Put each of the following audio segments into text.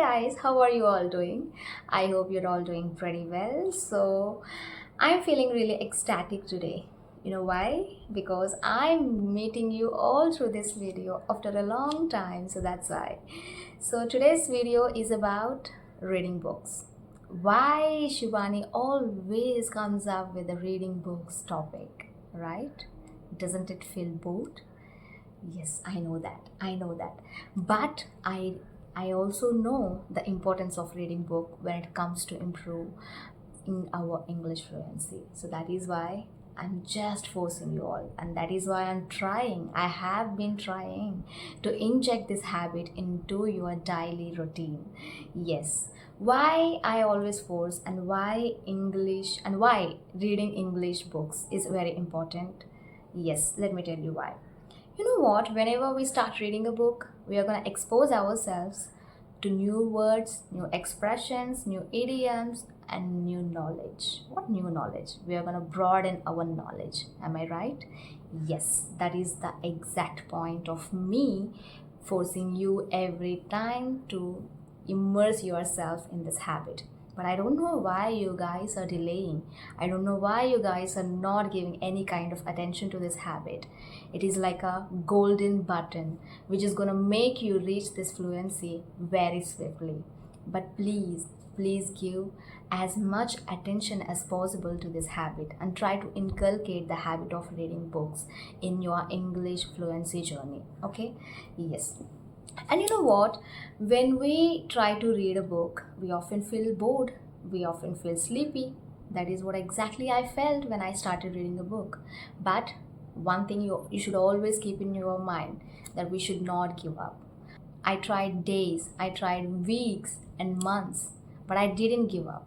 guys, how are you all doing? I hope you're all doing pretty well. So, I'm feeling really ecstatic today. You know why? Because I'm meeting you all through this video after a long time, so that's why. So, today's video is about reading books. Why Shivani always comes up with the reading books topic, right? Doesn't it feel bored? Yes, I know that. I know that. But I also know the importance of reading book when it comes to improve in our English fluency. So that is why I'm just forcing you all, and that is why I'm trying. I have been trying to inject this habit into your daily routine. Yes. Why I always force and why English and why reading English books is very important. Yes, let me tell you why. You know what? Whenever we start reading a book, we are going to expose ourselves to new words, new expressions, new idioms, and new knowledge. What new knowledge? We are going to broaden our knowledge. Am I right? Yes, that is the exact point of me forcing you every time to immerse yourself in this habit. But I don't know why you guys are delaying. I don't know why you guys are not giving any kind of attention to this habit. It is like a golden button which is going to make you reach this fluency very swiftly. But please give as much attention as possible to this habit and try to inculcate the habit of reading books in your English fluency journey. Okay? Yes. And you know what? When we try to read a book, we often feel bored, we often feel sleepy. That is what exactly I felt when I started reading a book. But one thing you should always keep in your mind, that we should not give up. I tried days, I tried weeks and months, but I didn't give up.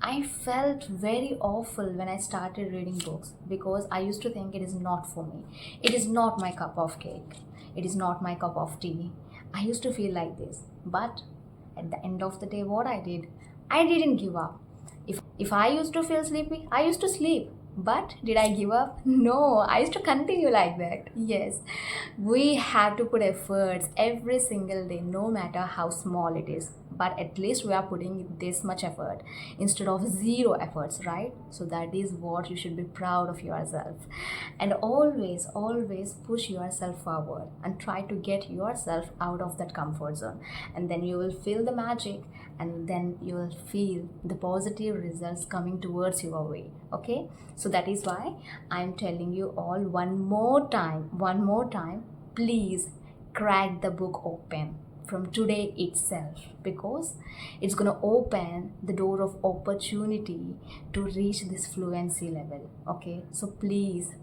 I felt very awful when I started reading books because I used to think it is not for me. It is not my cup of cake. It is not my cup of tea. I used to feel like this. But at the end of the day, what I did, I didn't give up. If I used to feel sleepy, I used to sleep. But did I give up? No, I used to continue like that. Yes, we have to put efforts every single day, no matter how small it is. But at least we are putting this much effort instead of zero efforts, right? So that is what you should be proud of yourself. And always push yourself forward and try to get yourself out of that comfort zone. And then you will feel the magic, and then you will feel the positive results coming towards your way. Okay, so that is why I'm telling you all one more time, please crack the book open from today itself, because it's going to open the door of opportunity to reach this fluency level. Okay, so please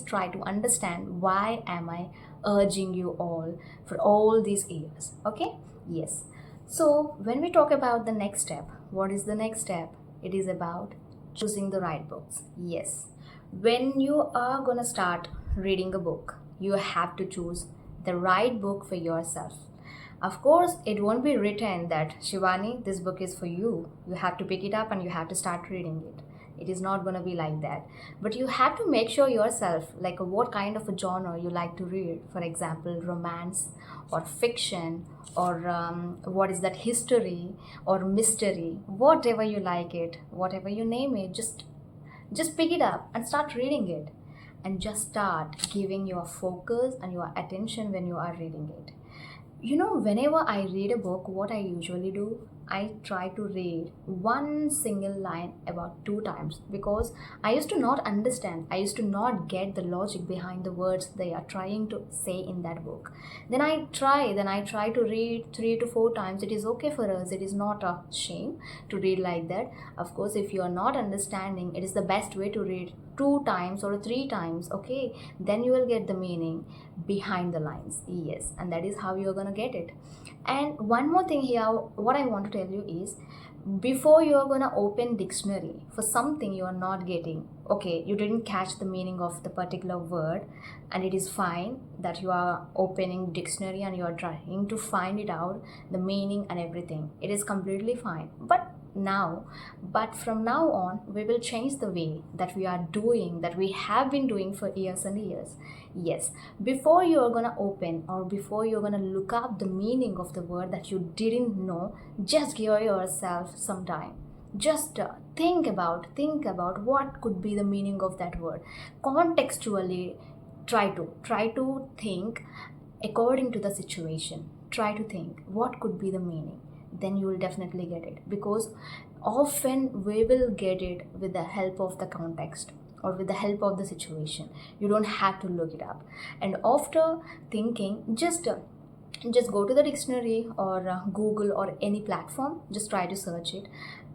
try to understand why am I urging you all for all these years. Okay, yes. So when we talk about the next step, what is the next step? It is about choosing the right books. Yes, when you are going to start reading a book, you have to choose the right book for yourself. Of course, it won't be written that Shivani, this book is for you. You have to pick it up and you have to start reading it. It is not going to be like that. But you have to make sure yourself, like what kind of a genre you like to read. For example, romance or fiction, or what is that, history or mystery, whatever you like it, whatever you name it, just pick it up and start reading it, and just start giving your focus and your attention when you are reading it. You know, whenever I read a book, what I usually do, I try to read one single line about 2 times, because I used to not understand, I used to not get the logic behind the words they are trying to say in that book. Then I try to read 3 to 4 times. It is okay for us, it is not a shame to read like that. Of course, if you are not understanding, it is the best way to read 2 times or 3 times. Okay, then you will get the meaning behind the lines. Yes, and that is how you're gonna get it. And one more thing here, what I want to tell you is, before you're gonna open dictionary for something you are not getting, okay, you didn't catch the meaning of the particular word, and it is fine that you are opening dictionary and you are trying to find it out, the meaning and everything, it is completely fine. But now, but from now on we will change the way that we are doing, that we have been doing for years and years. Yes, before you're gonna open or before you're gonna look up the meaning of the word that you didn't know, just give yourself some time. Just think about what could be the meaning of that word contextually. Try to think according to the situation. Try to think what could be the meaning, then you will definitely get it, because often we will get it with the help of the context or with the help of the situation. You don't have to look it up. And after thinking, just go to the dictionary or Google or any platform, just try to search it,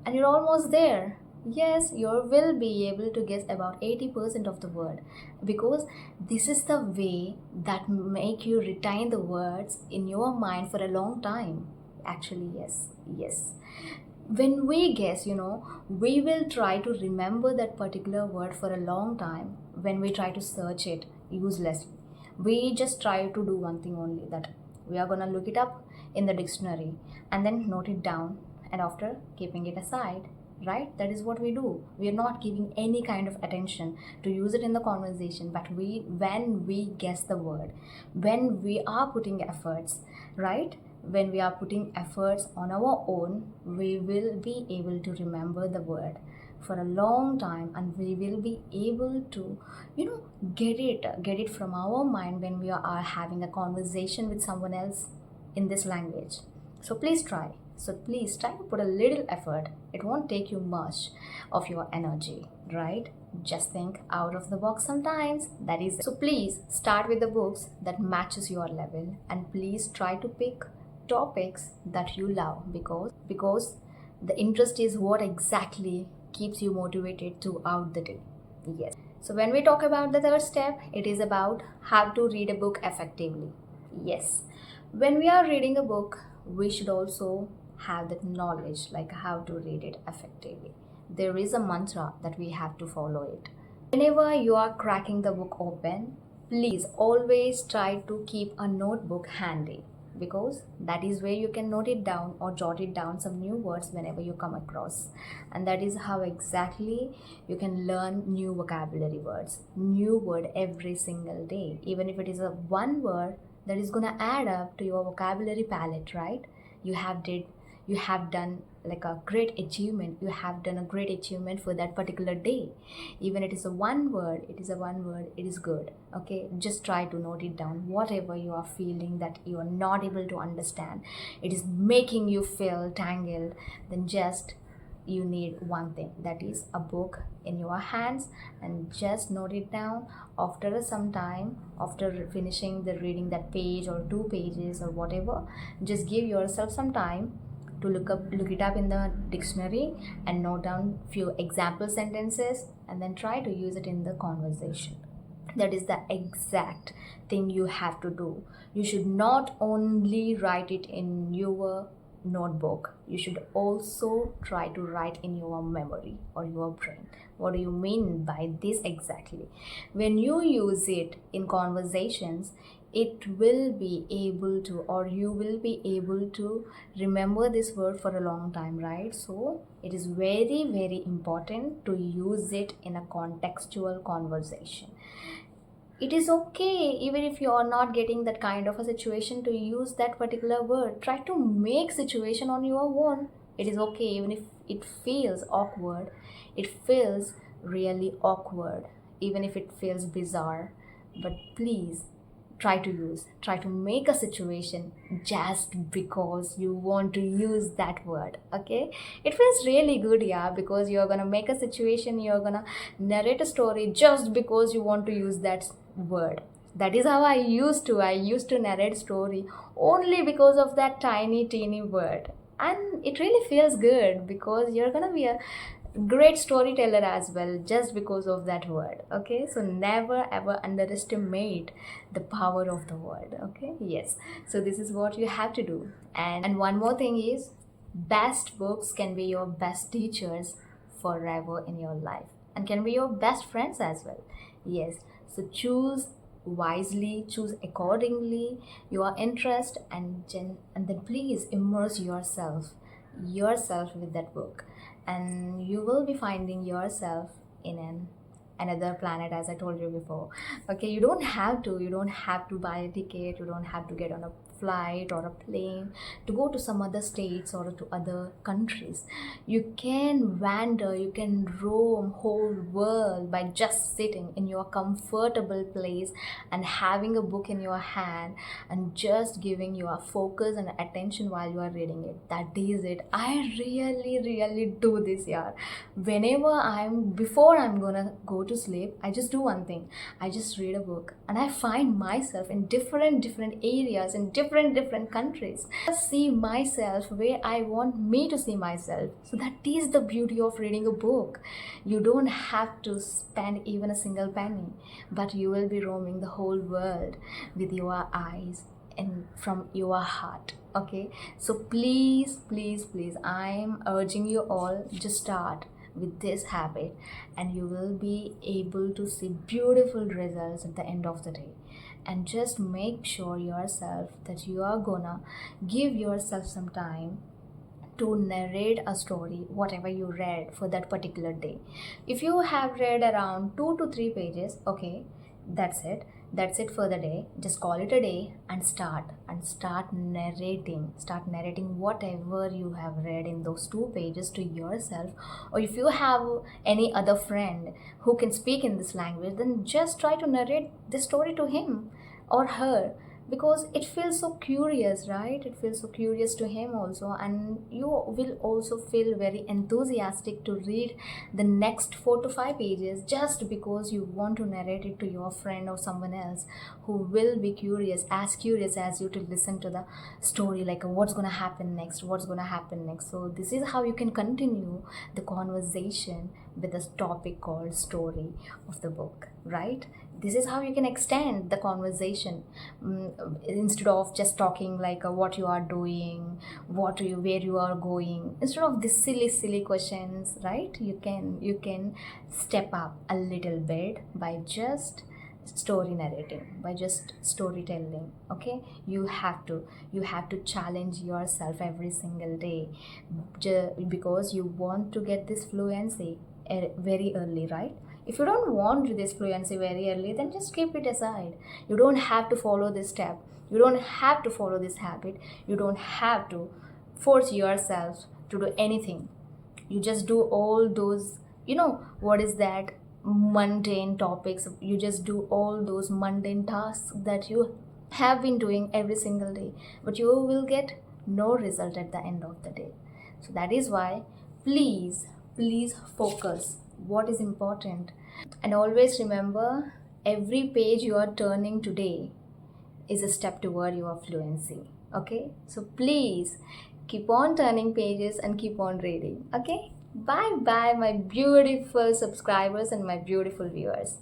and you're almost there. Yes, you will be able to guess about 80% of the word, because this is the way that make you retain the words in your mind for a long time. Actually, yes. When we guess, we will try to remember that particular word for a long time. When we try to search it uselessly, we just try to do one thing only, that we are going to look it up in the dictionary and then note it down, and after keeping it aside, right? That is what we do. We are not giving any kind of attention to use it in the conversation. But when we guess the word, when we are putting efforts, right, when we are putting efforts on our own, we will be able to remember the word for a long time, and we will be able to get it from our mind when we are having a conversation with someone else in this language. So please try to put a little effort. It won't take you much of your energy, right? Just think out of the box sometimes. That is it. So please start with the books that matches your level, and please try to pick topics that you love, because the interest is what exactly keeps you motivated throughout the day. Yes. So when we talk about the third step, it is about how to read a book effectively. Yes. When we are reading a book, we should also have that knowledge, like how to read it effectively. There is a mantra that we have to follow it. Whenever you are cracking the book open, please always try to keep a notebook handy, because that is where you can note it down or jot it down some new words whenever you come across. And that is how exactly you can learn new vocabulary words, new word every single day. Even if it is a one word, that is gonna add up to your vocabulary palette, right? You have done like a great achievement. You have done a great achievement for that particular day. Even it is a one word, it is good. Okay, just try to note it down. Whatever you are feeling that you are not able to understand, it is making you feel tangled, then just you need one thing, that is a book in your hands, and just note it down. After some time, after finishing the reading that page or 2 pages or whatever, just give yourself some time to look it up in the dictionary and note down few example sentences, and then try to use it in the conversation. That is the exact thing you have to do. You should not only write it in your notebook, you should also try to write in your memory or your brain. What do you mean by this exactly? When you use it in conversations, it will be able to, or you will be able to remember this word for a long time, right? So it is very, very important to use it in a contextual conversation. It is okay even if you are not getting that kind of a situation to use that particular word. Try to make situation on your own. It is okay even if it feels awkward. It feels really awkward, even if it feels bizarre. But please try to make a situation just because you want to use that word. Okay, it feels really good, yeah, because you're gonna make a situation, you're gonna narrate a story just because you want to use that word. That is how I used to narrate story only because of that tiny teeny word. And it really feels good, because you're gonna be a great storyteller as well just because of that word. Okay, so never ever underestimate the power of the word. Okay, yes, so this is what you have to do. And one more thing is, best books can be your best teachers forever in your life, and can be your best friends as well. Yes, so choose wisely, choose accordingly your interest, and then please immerse yourself. yourself with that book, and you will be finding yourself in another planet, as I told you before. Okay, you don't have to buy a ticket, you don't have to get on a flight or a plane to go to some other states or to other countries. You can wander, you can roam whole world by just sitting in your comfortable place and having a book in your hand and just giving your focus and attention while you are reading it. That is it. I really do this, yeah. Whenever before I'm gonna go to sleep, I just do one thing. I just read a book and I find myself in different areas in different countries. I see myself where I want me to see myself. So that is the beauty of reading a book. You don't have to spend even a single penny, but you will be roaming the whole world with your eyes and from your heart. Okay, so please, I'm urging you all, just start with this habit and you will be able to see beautiful results at the end of the day. And just make sure yourself that you are gonna give yourself some time to narrate a story, whatever you read for that particular day. If you have read around 2 to 3 pages, okay, that's it for the day. Just call it a day and start narrating whatever you have read in those 2 pages to yourself. Or if you have any other friend who can speak in this language, then just try to narrate this story to him or her, because it feels so curious, right? It feels so curious to him also, and you will also feel very enthusiastic to read the next 4 to 5 pages, just because you want to narrate it to your friend or someone else who will be curious as you, to listen to the story, like what's gonna happen next. So this is how you can continue the conversation with this topic called story of the book, right? This is how you can extend the conversation. Instead of just talking like what you are doing, where you are going, instead of these silly questions, right? You can step up a little bit by just story narrating, by just storytelling. Okay, you have to challenge yourself every single day, because you want to get this fluency very early, right? If you don't want this fluency very early, then just keep it aside. You don't have to follow this step, you don't have to follow this habit, you don't have to force yourself to do anything. You just do all those, what is that, mundane topics. You just do all those mundane tasks that you have been doing every single day, but you will get no result at the end of the day. So that is why, please focus what is important. And always remember, every page you are turning today is a step toward your fluency. Okay, so please keep on turning pages and keep on reading. Okay, bye bye, my beautiful subscribers and my beautiful viewers.